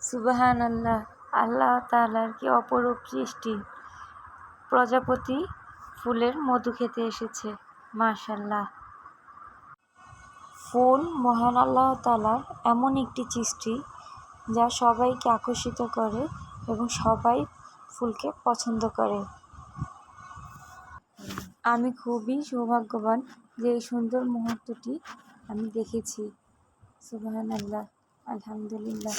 সুবহানাল্লাহ, আল্লাহ তাআলার কি অপরূপ সৃষ্টি। প্রজাপতি ফুলের মধু খেতে এসেছে। মাশাআল্লাহ। ফুল মহান আল্লাহ তাআলার এমন একটি সৃষ্টি যা সবাইকে আকর্ষিত করে এবং সবাই ফুলকে পছন্দ করে। আমি খুবই সৌভাগ্যবান যে এই সুন্দর মুহূর্তটি আমি দেখেছি। সুবহানাল্লাহ, আলহামদুলিল্লাহ।